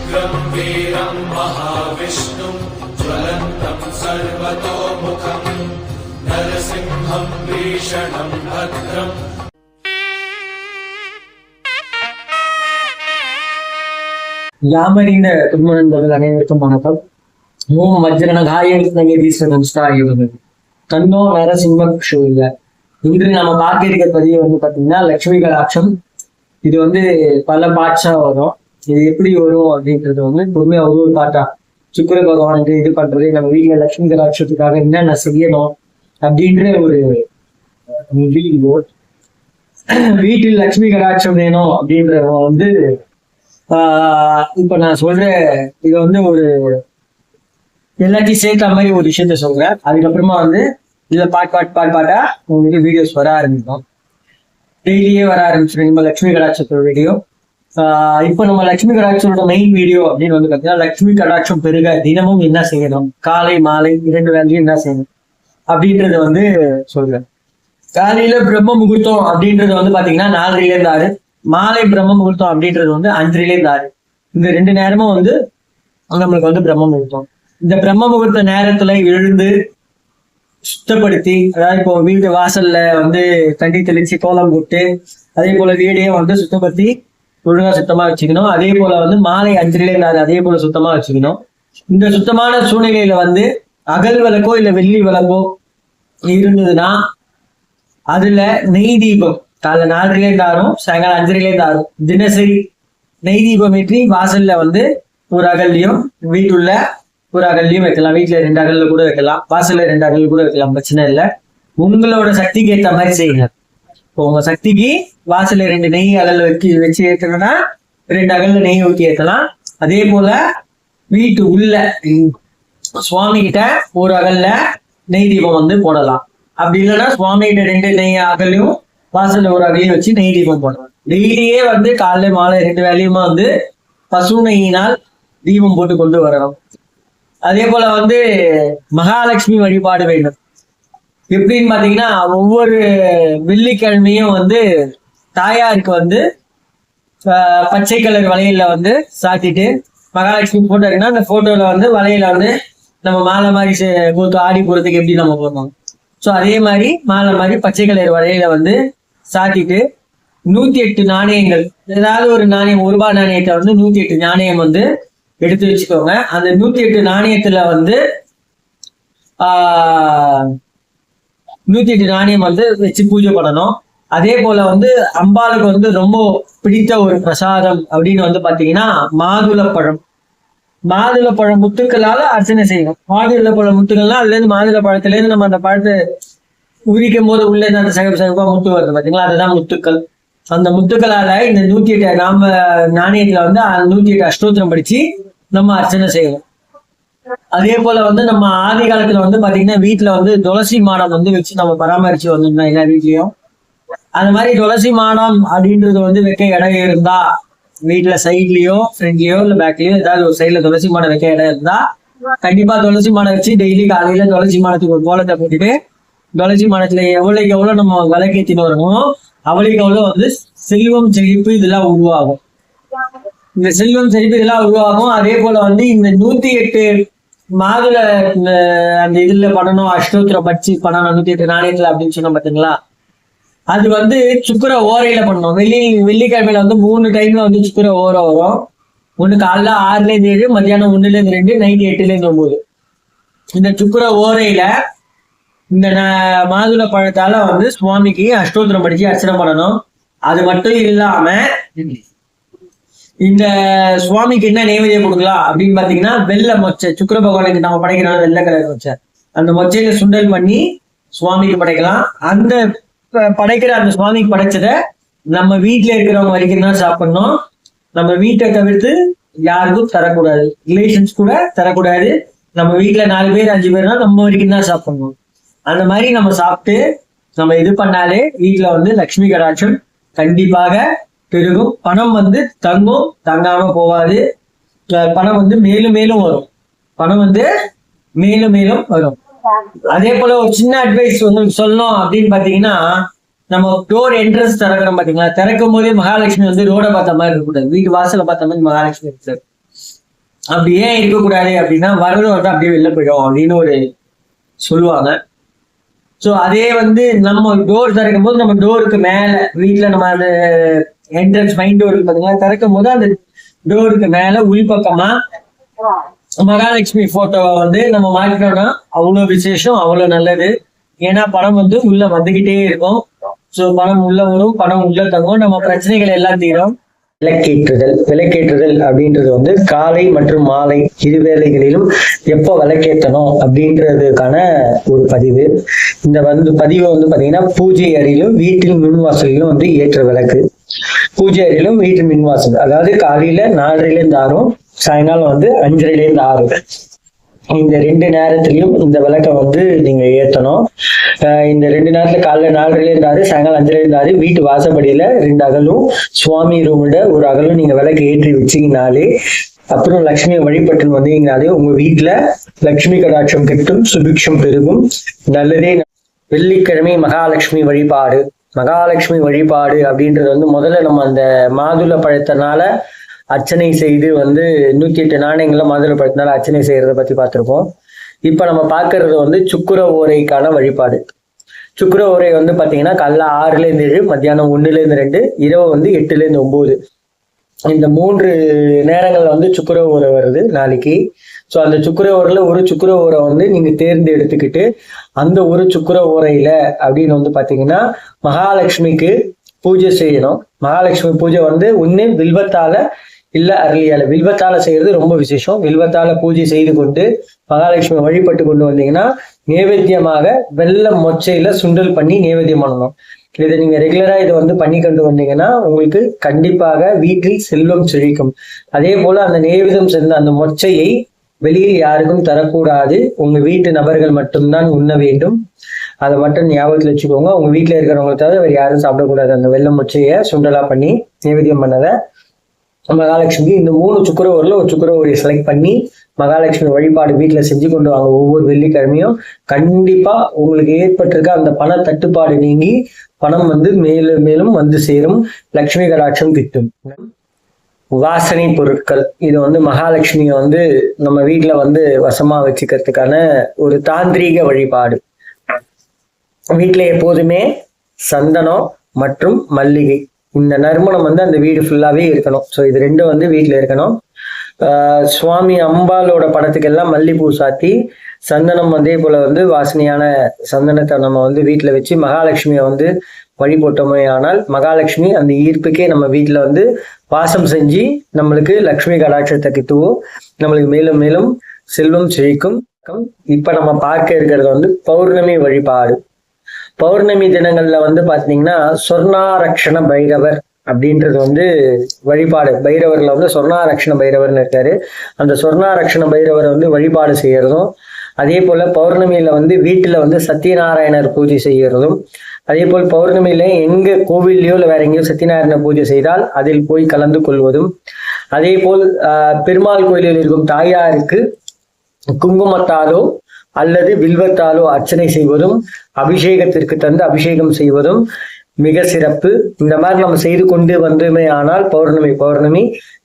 उग्रं वीरं महाविष्णुं ज्वलन्तं सर्वतोमुखं नरसिंहं भीषणं भद्रम् யாமறிந்த குடும்ப நண்பர்கள் அனைவருக்கும் வணக்கம். ஓம் வஜ்ரனகாய வித்மகே தன்னோ நரசிம்ம ஷூய. இன்று நம்ம பார்க்க இருக்கிற பதிவு வந்து பாத்தீங்கன்னா லட்சுமி கடாட்சம். இது வந்து பல பார்ட்ஸா வரும். இது எப்படி வரும் அப்படின்றது வந்து பொறுமையா ஒரு பாட்டா சுக்கிர பகவானுக்கு இது பண்றது, நம்ம வீட்டுல லட்சுமி கடாட்சத்துக்காக என்னென்ன செய்யணும் அப்படின்ற ஒரு வீடியோ. வீட்டில் லட்சுமி கடாட்சம் வேணும் அப்படின்றவங்க வந்து இப்ப நான் சொல்றேன். இது வந்து ஒரு எல்லாத்தையும் சேர்த்த மாதிரி ஒரு விஷயத்த சொல்றேன். அதுக்கப்புறமா வந்து இதுல பாட்டா உங்களுக்கு வீடியோஸ் வர ஆரம்பிக்கும். டெய்லியே வர ஆரம்பிச்சிடும் நம்ம லட்சுமி கடாட்சத்தோட வீடியோ. இப்போ நம்ம லட்சுமி கடாட்சத்தோட மெயின் வீடியோ அப்படின்னு வந்து பாத்தீங்கன்னா, லட்சுமி கடாட்சம் பெருக தினமும் என்ன செய்யணும், காலை மாலை 2 வேளையும் என்ன செய்யணும் அப்படின்றத வந்து சொல்றேன். காலையில பிரம்ம முகூர்த்தம் அப்படின்றது வந்து பாத்தீங்கன்னா 4 to 6, மாலை பிரம்ம முகூர்த்தம் அப்படின்றது வந்து 5 to 6. இந்த 2 நேரமும் வந்து நம்மளுக்கு வந்து பிரம்ம முகூர்த்தம். இந்த பிரம்ம முகூர்த்த நேரத்துல எழுந்து சுத்தப்படுத்தி, அதாவது இப்போ வீட்டு வாசல்ல வந்து தண்ணி தெளிச்சு கோலம் போட்டு, அதே போல வீடையே வந்து சுத்தப்படுத்தி ஒழுங்கா சுத்தமா வச்சுக்கணும். அதே போல வந்து மாலை 5 to 6 அதே போல சுத்தமா வச்சுக்கணும். இந்த சுத்தமான சூழ்நிலையில வந்து அகல் விளக்கோ இல்ல வெள்ளி விளக்கோ இருந்ததுன்னா அதுல நெய் தீபம் காலை 4 to 6, சாயங்காலம் 5 to 6 தினசரி நெய் தீபம் ஏற்றி வாசல்ல வந்து ஒரு அகல்லையும் வீட்டுள்ள ஒரு அகல்லையும் வைக்கலாம். வீட்டுல 2 அகல்ல கூட வைக்கலாம், வாசல்ல 2 அகல் கூட வைக்கலாம், பிரச்சனை இல்லை. உங்களோட சக்திக்கு ஏற்ற மாதிரி செய்யுங்க. இப்போ உங்க சக்திக்கு வாசல்ல 2 நெய் அகல் வச்சு ஏற்றணும்னா 2 அகல்ல நெய் ஊற்றி ஏற்றலாம். அதே போல வீட்டு உள்ள சுவாமி கிட்ட ஒரு அகல்ல நெய் தீபம் வந்து போடலாம். அப்படி இல்லைன்னா சுவாமி கிட்ட 2 நெய் அகலையும் வாசல்ல ஒரு அகலையும் வச்சு நெய் தீபம் போடலாம். டெய்லியே வந்து காலைல மாலை 2 வேளையுமா வந்து பசு நெய்யினால் தீபம் போட்டு கொண்டு வரணும். அதே போல வந்து மகாலட்சுமி வழிபாடு வேண்டும். எப்படின்னு பாத்தீங்கன்னா, ஒவ்வொரு வெள்ளிக்கிழமையும் வந்து தாயாருக்கு வந்து பச்சை கலர் வளையல வந்து சாத்திட்டு, மகாலட்சுமி போட்டோ இருக்குன்னா அந்த போட்டோல வந்து வளையல வந்து நம்ம மாலை மாதிரி ஆடி போறதுக்கு எப்படி நம்ம போடுறோம், ஸோ அதே மாதிரி மாலை மாதிரி பச்சை கலர் வளையல வந்து சாத்திட்டு 108 நாணயங்கள், ஏதாவது ஒரு நாணயம், 1 ரூபாய் நாணயத்தை வந்து 108 நாணயம் வந்து எடுத்து வச்சுக்கோங்க. அந்த 108 நாணயத்துல வந்து 108 நாணயம் வந்து வச்சு பூஜை பண்ணணும். அதே போல வந்து அம்பாளுக்கு வந்து ரொம்ப பிடித்த ஒரு பிரசாதம் அப்படின்னு வந்து பாத்தீங்கன்னா மாதுளப்பழம். மாதுளப்பழம் முத்துக்களால அர்ச்சனை செய்யணும். மாதுளப்பழம் முத்துக்கள்லாம் அதுல இருந்து மாதுளப்பழத்துல இருந்து நம்ம அந்த பழத்தை உரிக்கும் போது உள்ள இருந்து அந்த சகப்பா முத்து வருது பாத்தீங்களா, அதுதான் முத்துக்கள். அந்த முத்துக்களால இந்த 108 நாம நாணயத்துல வந்து 108 அஷ்டோத்திரம் படிச்சு நம்ம அர்ச்சனை செய்யணும். அதே போல வந்து நம்ம ஆதி காலத்துல வந்து பாத்தீங்கன்னா வீட்டுல வந்து துளசி மாடம் வந்து வச்சு நம்ம பராமரிச்சு வந்தோம்னா எல்லா வீட்லயும் அந்த மாதிரி துளசி மாடம் அப்படின்றது வந்து வைக்க இடம் இருந்தா, வீட்டுல சைட்லயோ ஃப்ரண்ட்லயோ இல்ல பேக்லயோ ஏதாவது ஒரு சைட்ல துளசி மாடம் வைக்க இடம் இருந்தா கண்டிப்பா துளசி மாடம் வச்சு டெய்லி காலையில துளசி மாடத்துக்கு ஒரு கோலத்தை போட்டுட்டு, துளசி மாடத்துல எவ்வளவுக்கு எவ்வளவு நம்ம விளக்கேத்தின்னு வரணும் அவளுக்கு அவ்வளவு வந்து செல்வம் செழிப்பு இதெல்லாம் உருவாகும். இந்த செல்வம் செழிப்பு இதெல்லாம் உருவாகும். அதே போல வந்து இந்த 108 மாதுளை அந்த இதுல பண்ணணும், அஷ்டோத்திரம் பட்சி பண்ணணும் 108 நாணயத்துல அப்படின்னு சொன்னோம் பாத்தீங்களா. அது வந்து சுக்கிர ஓரையில பண்ணணும். வெள்ளிக்கிழமையில வந்து 3 டைம்ல வந்து சுக்கிர ஓரை வரும். ஒண்ணு காலைல 6 to 7, மத்தியானம் 1 to 2, நைட் 8 to 9. இந்த சுக்கிர ஓரையில இந்த மாதுளை பழத்தால வந்து சுவாமிக்கு அஷ்டோத்திரம் படிச்சு அர்ச்சனை பண்ணணும். அது மட்டும் இல்லாம இந்த சுவாமிக்கு என்ன நைவேத்தியம் கொடுக்கலாம் அப்படின்னு பாத்தீங்கன்னா, வெள்ளை மொச்சை. சுக்கிர பகவானுக்கு நம்ம படைக்கிறோம் வெள்ளை கலர் மொச்சை. அந்த மொச்சையில சுண்டல் பண்ணி சுவாமிக்கு படைக்கலாம். அந்த படைக்கிற அந்த சுவாமிக்கு படைச்சதை நம்ம வீட்டுல இருக்கிறவங்க வரைக்கும் தான் சாப்பிடணும். நம்ம வீட்டை தவிர்த்து யாருக்கும் தரக்கூடாது, ரிலேஷன்ஸ் கூட தரக்கூடாது. நம்ம வீட்டுல 4 பேர் 5 பேர்னா நம்ம வரைக்கும் தான் சாப்பிடணும். அந்த மாதிரி நம்ம சாப்பிட்டு நம்ம இது பண்ணாலே வீட்டுல வந்து லட்சுமி கடாட்சம் கண்டிப்பாக பெருகும். பணம் வந்து தங்கும், தங்காம போவாது. பணம் வந்து மேலும் மேலும் வரும். பணம் வந்து மேலும் மேலும் வரும். அதே போல ஒரு சின்ன அட்வைஸ் உங்களுக்கு சொல்லணும் அப்படின்னு பாத்தீங்கன்னா, நம்ம டோர் என்ட்ரன்ஸ் திறக்கிறோம் பாத்தீங்களா, திறக்கும் போதே மகாலட்சுமி வந்து ரோட பார்த்த மாதிரி இருக்கக்கூடாது, வீட்டு வாசல பார்த்த மாதிரி மகாலட்சுமி இருக்காது. அப்படி ஏன் இருக்கக்கூடாது அப்படின்னா வரணும் வந்து அப்படியே வெளில போயிடும் அப்படின்னு ஒரு சொல்லுவாங்க. ஸோ அதே வந்து நம்ம டோர் திறக்கும் போது நம்ம டோருக்கு மேல வீட்டுல நம்ம அந்த என்ட்ரன்ஸ் மெயின் டோருக்கு பார்த்தீங்கன்னா திறக்கும் போது அந்த டோருக்கு மேல உள்பக்கமா மகாலட்சுமி போட்டோவை வந்து நம்ம மாட்டிட்டோம்னா அவ்வளவு விசேஷம், அவ்வளவு நல்லது. ஏன்னா பணம் வந்து உள்ள வந்துகிட்டே இருக்கும். ஸோ பணம் உள்ள வரும், பணம் உள்ள தங்கும், நம்ம பிரச்சனைகள் எல்லாம் தீரும். விளக்கேற்றுதல் அப்படின்றது வந்து காலை மற்றும் மாலை இருவேளைகளிலும் எப்போ விளக்கேற்றணும் அப்படின்றதுக்கான ஒரு பதிவு. இந்த பதிவு வந்து பாத்தீங்கன்னா பூஜை அறையிலும் வீட்டில் மின்வாசலிலும் வந்து ஏற்ற விளக்கு. பூஜை அறையிலும் வீட்டு மின்வாசல், அதாவது காலையில 4:30 6, சாயங்காலம் வந்து 5:30 6. இந்த 2 நேரத்திலையும் இந்த விளக்கை வந்து நீங்க ஏற்றணும். இந்த 2 நேரத்துல காலைல 4:30 6, சாயங்காலம் 5:30 6 வீட்டு வாசப்படியில 2 அகலும் சுவாமி ரூமிட ஒரு அகலும் நீங்க விளக்கு ஏற்றி வச்சீங்கனாலே, அப்புறம் லட்சுமியை வழிபட்டு வந்தீங்கனாலே உங்க வீட்டுல லட்சுமி கடாட்சம் கிட்டும், சுபிக்ஷம் பெருகும், நல்லதே. வெள்ளிக்கிழமை மகாலட்சுமி வழிபாடு. மகாலட்சுமி வழிபாடு அப்படின்றது வந்து முதல்ல நம்ம அந்த மாதுளை பழத்தினால அர்ச்சனை செய்து வந்து 108 நாணயங்கள மாதுளை பழத்தினால அர்ச்சனை செய்யறத பத்தி பார்த்திருப்போம். இப்ப நம்ம பார்க்கறது வந்து சுக்கிர ஓரைக்கான வழிபாடு. சுக்கிர ஓரை வந்து பாத்தீங்கன்னா காலைல 6 7, மத்தியானம் 1 2, இரவு வந்து 8 9. இந்த 3 நேரங்கள்ல வந்து சுக்கிர ஓரை வருது நாளைக்கு. ஸோ அந்த சுக்கிர ஓரையில ஒரு சுக்கிர ஓரை வந்து நீங்க தேர்ந்தெடுத்துக்கிட்டு அந்த ஒரு சுக்கிர ஓரையில அப்படின்னு வந்து பாத்தீங்கன்னா மகாலட்சுமிக்கு பூஜை செய்யணும். மகாலட்சுமி பூஜை வந்து ஒண்ணு வில்வத்தால இல்ல அரளியால. வில்வத்தால செய்யறது ரொம்ப விசேஷம். வில்வத்தால பூஜை செய்து கொண்டு மகாலட்சுமி வழிபட்டு கொண்டு வந்தீங்கன்னா நைவேத்தியமாக வெள்ளை மொச்சையில சுண்டல் பண்ணி நைவேத்தியம் பண்ணணும். இதை நீங்க ரெகுலரா இதை வந்து பண்ணி கொண்டு வந்தீங்கன்னா உங்களுக்கு கண்டிப்பாக வீட்டில் செல்வம் செழிக்கும். அதே போல அந்த நைவேத்தியம் செஞ்ச அந்த மொச்சையை வெளியில் யாருக்கும் தரக்கூடாது. உங்க வீட்டு நபர்கள் மட்டும்தான் உண்ண வேண்டும். அதை மட்டும் ஞாபகத்துல வச்சுக்கோங்க. உங்க வீட்டுல இருக்கிறவங்க தவிர வேறு யாரும் சாப்பிடக்கூடாது. அந்த வெள்ளை மொச்சையை சுண்டலா பண்ணி நைவேத்தியம் பண்ணதை மகாலட்சுமி இந்த 3 சுக்கிர ஓரில் ஒரு சுக்கிர ஓரியை செலக்ட் பண்ணி மகாலட்சுமி வழிபாடு வீட்டுல செஞ்சு கொண்டு வாங்க. ஒவ்வொரு வெள்ளிக்கிழமையும் கண்டிப்பா உங்களுக்கு ஏற்பட்டிருக்க அந்த பண தட்டுப்பாடு நீங்கி பணம் வந்து மேலும் மேலும் வந்து சேரும், லட்சுமி கடாட்சம் கிட்டும். வாசனை பொருட்கள், இது வந்து மகாலட்சுமியை வந்து நம்ம வீட்டுல வந்து வசமா வச்சுக்கிறதுக்கான ஒரு தாந்திரீக வழிபாடு. வீட்டுல எப்போதுமே சந்தனம் மற்றும் மல்லிகை, இந்த நறுமணம் வந்து அந்த வீடு ஃபுல்லாவே இருக்கணும். ஸோ இது 2 வந்து வீட்டுல இருக்கணும். சுவாமி அம்பாலோட படத்துக்கு எல்லாம் மல்லிப்பூ சாத்தி சந்தனம் அதே போல வந்து வாசனையான சந்தனத்தை நம்ம வந்து வீட்டுல வச்சு மகாலட்சுமியை வந்து வழிபட்டோமே ஆனால் மகாலட்சுமி அந்த ஈர்ப்புக்கே நம்ம வீட்டுல வந்து வாசம் செஞ்சு நம்மளுக்கு லட்சுமி கடாட்சத்தை கிட்டுவோம், நம்மளுக்கு மேலும் மேலும் செல்வம் செழிக்கும். இப்ப நம்ம பார்க்க இருக்கிறது வந்து பௌர்ணமி வழிபாடு. பௌர்ணமி தினங்கள்ல வந்து பாத்தீங்கன்னா சொர்ணாரக்ஷண பைரவர் அப்படின்றது வந்து வழிபாடு. பைரவர்ல வந்து சொர்ணாரக்ஷண பைரவர்னு இருக்காரு. அந்த சொர்ணாரக்ஷண பைரவரை வந்து வழிபாடு செய்யறதும், அதே போல பௌர்ணமியில வந்து வீட்டுல வந்து சத்யநாராயணர் பூஜை செய்யறதும், அதே போல் பௌர்ணமியில எங்க கோவில்லையோ இல்லை வேற எங்கேயோ சத்யநாராயண பூஜை செய்தால் அதில் போய் கலந்து கொள்வதும், அதே போல் பெருமாள் கோயிலில் இருக்கும் தாயாருக்கு குங்குமத்தாலோ அல்லது வில்வத்தாலோ அர்ச்சனை செய்வதும், அபிஷேகத்திற்கு தந்து அபிஷேகம் செய்வதும் மிக சிறப்பு. இந்த மாதிரி நம்ம செய்து கொண்டு வந்தோமே ஆனால் பௌர்ணமி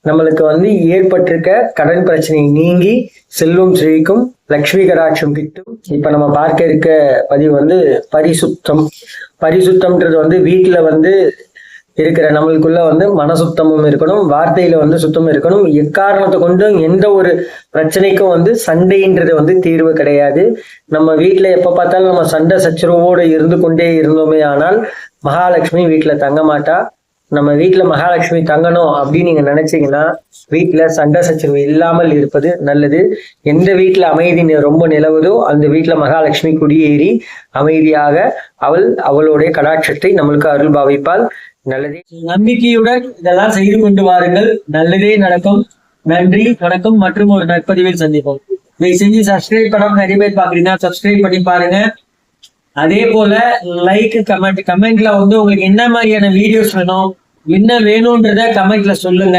நம்மளுக்கு வந்து ஏற்பட்டிருக்க கடன் பிரச்சனை நீங்கி செல்வம் செழிக்கும், லட்சுமி கடாட்சம் கிட்டும். இப்ப நம்ம பார்க்க இருக்க பதிவு வந்து பரிசுத்தம். பரிசுத்தம்ன்றது வந்து வீட்டுல வந்து இருக்கிற நம்மளுக்குள்ள வந்து மனசுத்தமும் இருக்கணும், வார்த்தையில வந்து சுத்தமும் இருக்கணும். எக்காரணத்தை கொண்டும் எந்த ஒரு பிரச்சனைக்கும் வந்து சண்டைன்றது வந்து தீர்வு கிடையாது. நம்ம வீட்டுல எப்ப பார்த்தாலும் நம்ம சண்டை சச்சரவோடு இருந்து கொண்டே இருந்தோமே ஆனால் மகாலட்சுமி வீட்டுல தங்க மாட்டா. நம்ம வீட்டுல மகாலட்சுமி தங்கணும் அப்படின்னு நீங்க நினைச்சீங்கன்னா வீட்டுல சண்டை சச்சரவு இல்லாமல் இருப்பது நல்லது. எந்த வீட்டுல அமைதி ரொம்ப நிலவுதோ அந்த வீட்டுல மகாலட்சுமி குடியேறி அமைதியாக அவளுடைய கடாட்சத்தை நம்மளுக்கு அருள் பாவிப்பால். நல்லதே. நம்பிக்கையுடன் இதெல்லாம் செய்து கொண்டு வாருங்கள், நல்லதே நடக்கும். நன்றி, வணக்கம். மற்றும் ஒரு நற்பதிவில் சந்திப்போம். இதை செஞ்சு சப்ஸ்கிரைப் பண்ணாம நிறைய பேர் பாக்குறீங்கன்னா சப்ஸ்கிரைப் பண்ணி பாருங்க. அதே போல லைக் கமெண்ட்ல வந்து உங்களுக்கு என்ன மாதிரியான வீடியோஸ் வேணும், என்ன வேணும்ன்றத கமெண்ட்ல சொல்லுங்க,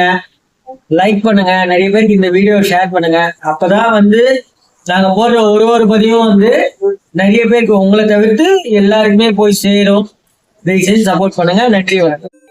லைக் பண்ணுங்க, நிறைய பேருக்கு இந்த வீடியோ ஷேர் பண்ணுங்க. அப்பதான் வந்து நாங்க போடுற ஒரு பதிவும் வந்து நிறைய பேருக்கு உங்களை தவிர்த்து எல்லாருக்குமே போய் சேரும். தயவு செஞ்சு சப்போர்ட் பண்ணுங்க. நன்றி, வணக்கம்.